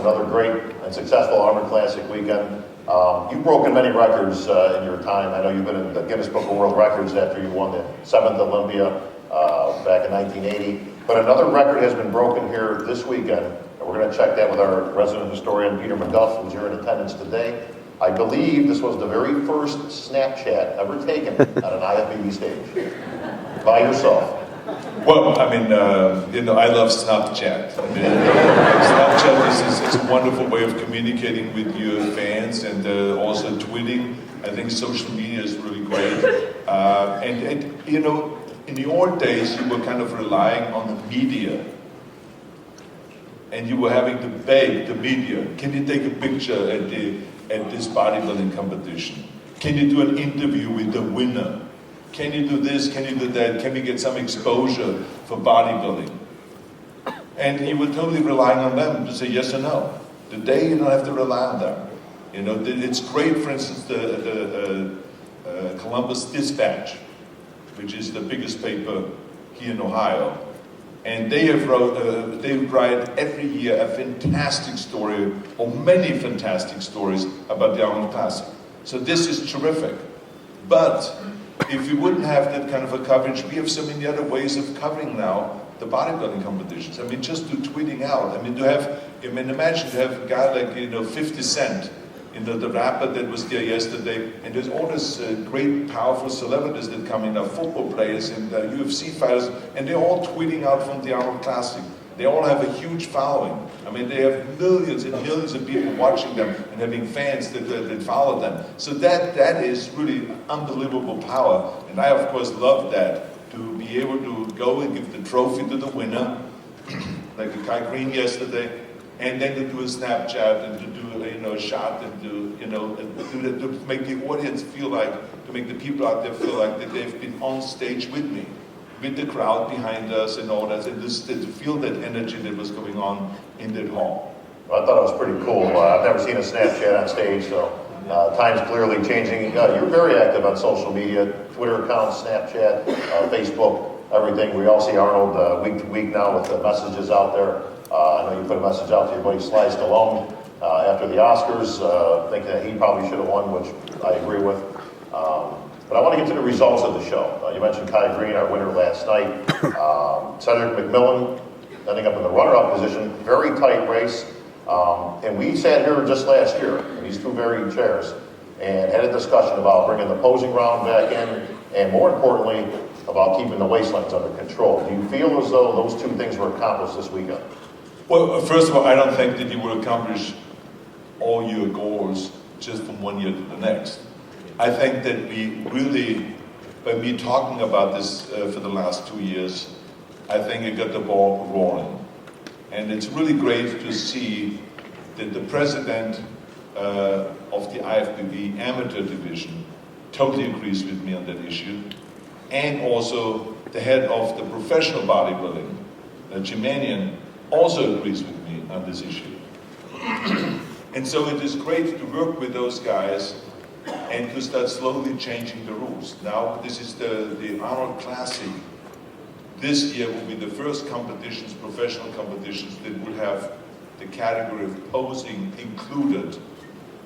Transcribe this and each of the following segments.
another great and successful Armored Classic weekend. You've broken many records in your time. I know you've been in the Guinness Book of World Records after you won the 7th Olympia back in 1980. But another record has been broken here this weekend, and we're going to check that with our resident historian, Peter McGuff, who's here in attendance today. I believe this was the very first Snapchat ever taken on an IFBB stage by yourself. Well, I mean, I love Snapchat. I mean, Snapchat is a wonderful way of communicating with your fans, and also tweeting. I think social media is really great. And in the old days, you were kind of relying on the media. And you were having to beg the media, can you take a picture at this bodybuilding competition? Can you do an interview with the winner? Can you do this? Can you do that? Can we get some exposure for bodybuilding? And you were totally relying on them to say yes or no. Today, you don't have to rely on them. It's great, for instance, the Columbus Dispatch, which is the biggest paper here in Ohio. And they write every year a fantastic story, or many fantastic stories about the Arnold Classic. So this is terrific. But if we wouldn't have that kind of a coverage, we have so many other ways of covering now the bodybuilding competitions. I mean, just do tweeting out. I mean, imagine to have a guy like 50 Cent, the rapper that was there yesterday, and there's all these great, powerful celebrities that come in, football players and UFC fighters, and they're all tweeting out from the Arnold Classic. They all have a huge following. I mean, they have millions and millions of people watching them and having fans that follow them. So that is really unbelievable power. And I, of course, love that, to be able to go and give the trophy to the winner, like the Kai Green yesterday, and then to do a Snapchat and to do a shot and to make the audience feel like, to make the people out there feel like that they've been on stage with me, with the crowd behind us and all that, and just to feel that energy that was going on in that hall. Well, I thought it was pretty cool. I've never seen a Snapchat on stage, so time's clearly changing. You're very active on social media, Twitter accounts, Snapchat, Facebook, everything. We all see Arnold week to week now with the messages out there. I know you put a message out to your buddy Sly Stallone after the Oscars, thinking that he probably should have won, which I agree with. But I want to get to the results of the show. You mentioned Kai Green, our winner last night. Cedric McMillan ending up in the runner-up position. Very tight race. And we sat here just last year in these two very chairs and had a discussion about bringing the posing round back in, and more importantly, about keeping the waistlines under control. Do you feel as though those two things were accomplished this weekend? Well, first of all, I don't think that you will accomplish all your goals just from one year to the next. I think that we really, by me talking about this for the last 2 years, I think it got the ball rolling. And it's really great to see that the president of the IFBB amateur division totally agrees with me on that issue. And also the head of the professional bodybuilding, Jim Mannion, also agrees with me on this issue. And so it is great to work with those guys and to start slowly changing the rules. Now, this is the Arnold Classic. This year will be the first competitions, professional competitions, that would have the category of posing included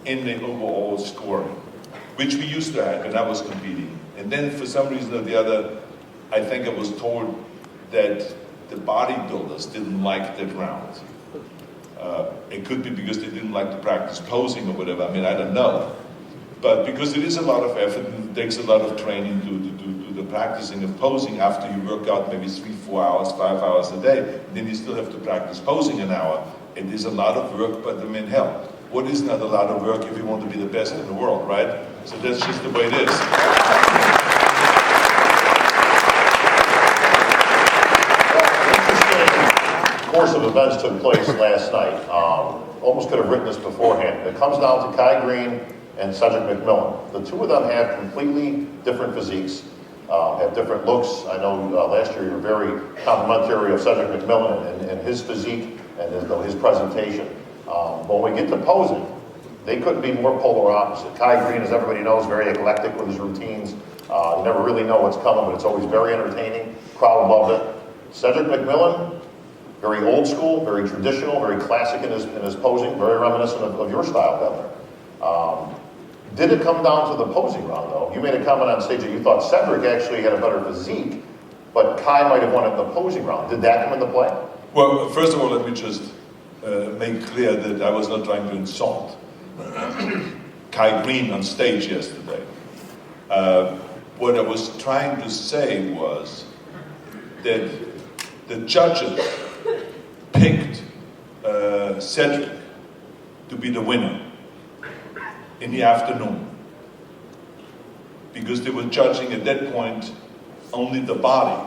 in the overall scoring, which we used to have when I was competing. And then for some reason or the other, I think I was told that the bodybuilders didn't like that round. It could be because they didn't like to practice posing or whatever. I mean, I don't know. But because it is a lot of effort and it takes a lot of training to do the practicing of posing after you work out maybe 3, 4 hours, 5 hours a day, then you still have to practice posing an hour. It is a lot of work, but I mean, hell, what is not a lot of work if you want to be the best in the world, right? So that's just the way it is. Course of events took place last night. Almost could have written this beforehand. It comes down to Kai Green and Cedric McMillan. The two of them have completely different physiques, have different looks. I know last year you were very complimentary of Cedric McMillan and his physique and his presentation. But when we get to posing, they couldn't be more polar opposite. Kai Green, as everybody knows, very eclectic with his routines. You never really know what's coming, but it's always very entertaining. Crowd loved it. Cedric McMillan, very old school, very traditional, very classic in his posing, very reminiscent of your style, Governor. Did it come down to the posing round, though? You made a comment on stage that you thought Cedric actually had a better physique, but Kai might have won it in the posing round. Did that come into play? Well, first of all, let me just make clear that I was not trying to insult Kai Green on stage yesterday. What I was trying to say was that the judges picked Cedric to be the winner in the afternoon because they were judging at that point only the body,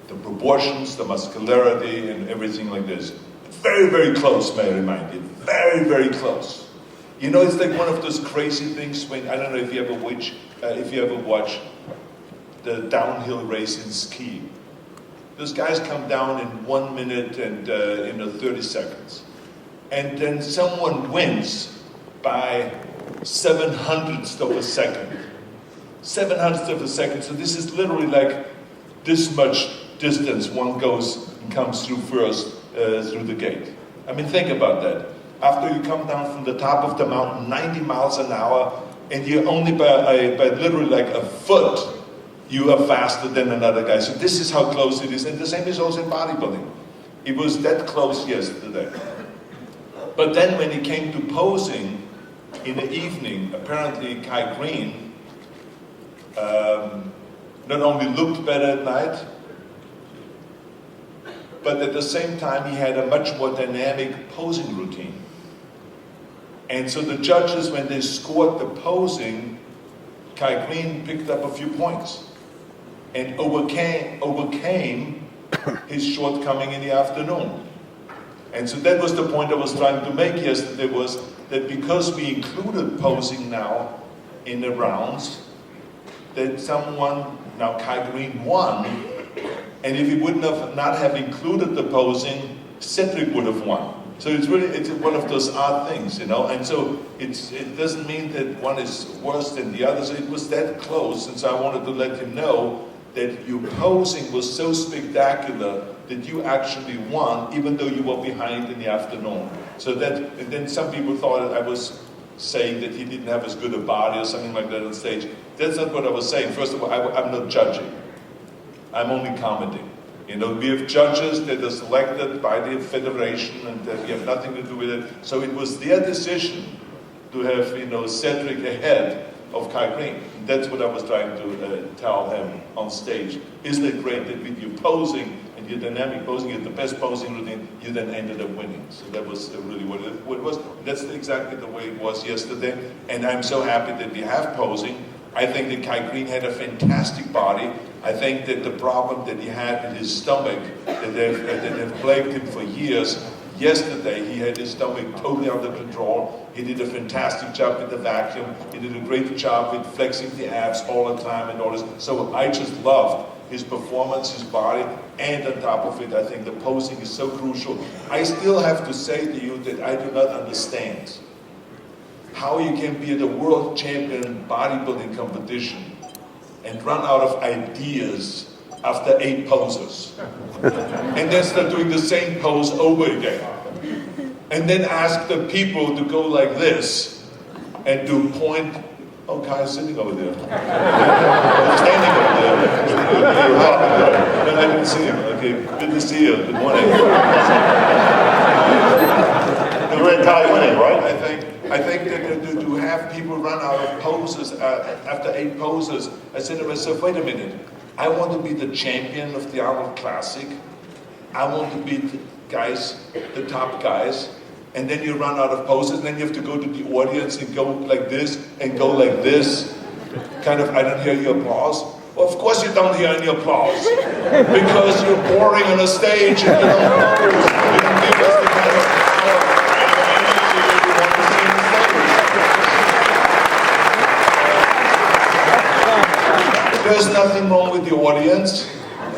the proportions, the muscularity, and everything like this. Very, very close, may I remind you. Very, very close. You know, it's like one of those crazy things when, I don't know if you ever watch the downhill race in ski. Those guys come down in 1 minute and 30 seconds. And then someone wins by 700ths of a second. 700ths of a second. So this is literally like this much distance one goes and comes through first through the gate. I mean, think about that. After you come down from the top of the mountain, 90 miles an hour, and you're only by literally like a foot, you are faster than another guy. So this is how close it is. And the same is also in bodybuilding. It was that close yesterday. But then when it came to posing in the evening, apparently Kai Green not only looked better at night, but at the same time he had a much more dynamic posing routine. And so the judges, when they scored the posing, Kai Green picked up a few points and overcame his shortcoming in the afternoon. And so that was the point I was trying to make yesterday, was that because we included posing now in the rounds, that now Kai Green won, and if he wouldn't have not have included the posing, Cedric would have won. So it's one of those odd things, you know. And so it doesn't mean that one is worse than the other. So it was that close, and so I wanted to let him know that your posing was so spectacular that you actually won, even though you were behind in the afternoon. So that, and then some people thought I was saying that he didn't have as good a body or something like that on stage. That's not what I was saying. First of all, I'm not judging. I'm only commenting. You know, we have judges that are selected by the federation, and we have nothing to do with it. So it was their decision to have, Cedric ahead of Kai Green. And that's what I was trying to tell him on stage. Isn't it great that with your posing and your dynamic posing, you had the best posing routine, you then ended up winning. So that was really what it was. That's exactly the way it was yesterday. And I'm so happy that we have posing. I think that Kai Green had a fantastic body. I think that the problem that he had in his stomach, that have plagued him for years, yesterday he had his stomach totally under control. He did a fantastic job with the vacuum. He did a great job with flexing the abs all the time and all this. So I just loved his performance, his body, and on top of it, I think the posing is so crucial. I still have to say to you that I do not understand how you can be at a world champion bodybuilding competition and run out of ideas after 8 poses. And then start doing the same pose over again. And then ask the people to go like this and to point. Oh, Kai's sitting over there. Standing over there. No, I didn't see him. Okay, good to see you. Good morning. You had Kai winning, right? I think that to have people run out of poses after 8 poses, I said to myself, wait a minute. I want to be the champion of the Arnold Classic. I want to beat the top guys. And then you run out of poses, and then you have to go to the audience and go like this and go like this. Kind of, I don't hear your applause. Well, of course you don't hear any applause. Because you're boring on a stage and you don't give us the kind of power and energy that we want to see on stage. There's nothing wrong with the audience.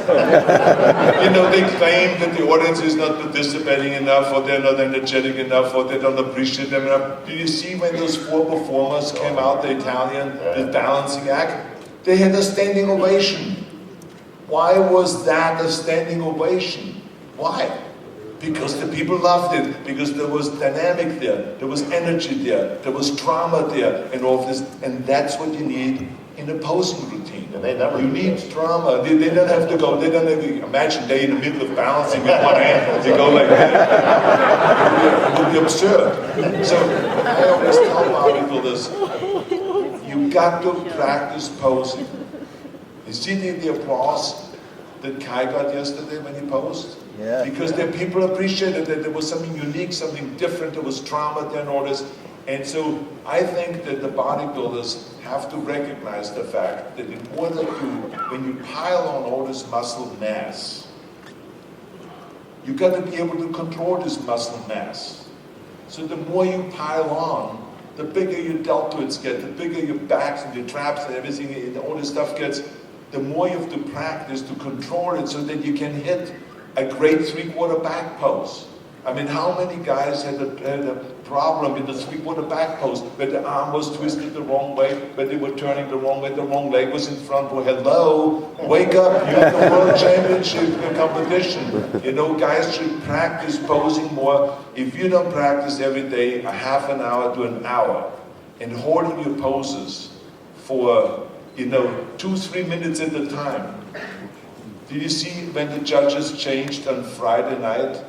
They claim that the audience is not participating enough, or they're not energetic enough, or they don't appreciate them enough. Did you see when those 4 performers came out, the Italian, the balancing act? They had a standing ovation. Why was that a standing ovation? Why? Because the people loved it, because there was dynamic there was energy there was drama there, and all of this, and that's what you need in a posing routine. And they never you need drama. They don't have to go, they don't have to, imagine they in the middle of balancing with one hand, they go like that. It would be absurd. So I always tell bodybuilders, you got to practice posing. You see the applause that Kai got yesterday when he posed? Yeah. Because the people appreciated that there was something unique, something different, there was drama there and all this. And so I think that the bodybuilders have to recognize the fact that in order to, when you pile on all this muscle mass, you got to be able to control this muscle mass. So the more you pile on, the bigger your deltoids get, the bigger your backs and your traps and everything, and all this stuff gets, the more you have to practice to control it so that you can hit a great three-quarter back pose. I mean, how many guys had a problem in the three-quarter back pose where the arm was twisted the wrong way, where they were turning the wrong way, the wrong leg was in front? Well, hello, wake up, you're in the world championship competition. You know, guys should practice posing more. If you don't practice every day, a half an hour to an hour, and holding your poses for 2-3 minutes at a time. Did you see when the judges changed on Friday night?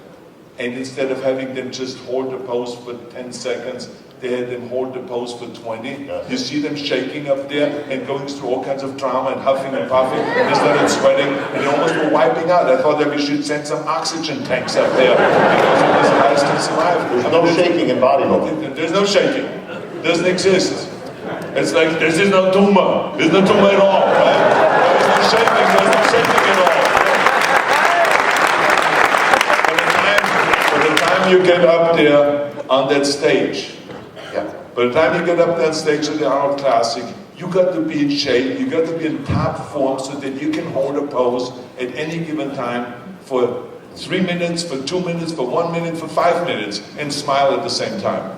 And instead of having them just hold the pose for 10 seconds, they had them hold the pose for 20. Yes. You see them shaking up there and going through all kinds of drama and huffing and puffing. They started sweating and they almost were wiping out. I thought that we should send some oxygen tanks up there because of this guys can survive. There's no shaking in bodybuilding. There's no shaking. It doesn't exist. It's like, this is no tumor. There's no tumor at all, right? There's no shaking. There's no shaking at all. By the time you get up there on that stage, by the time you get up that stage at the Arnold Classic, you got to be in shape, you got to be in top form so that you can hold a pose at any given time for 3 minutes, for 2 minutes, for 1 minute, for 5 minutes, and smile at the same time.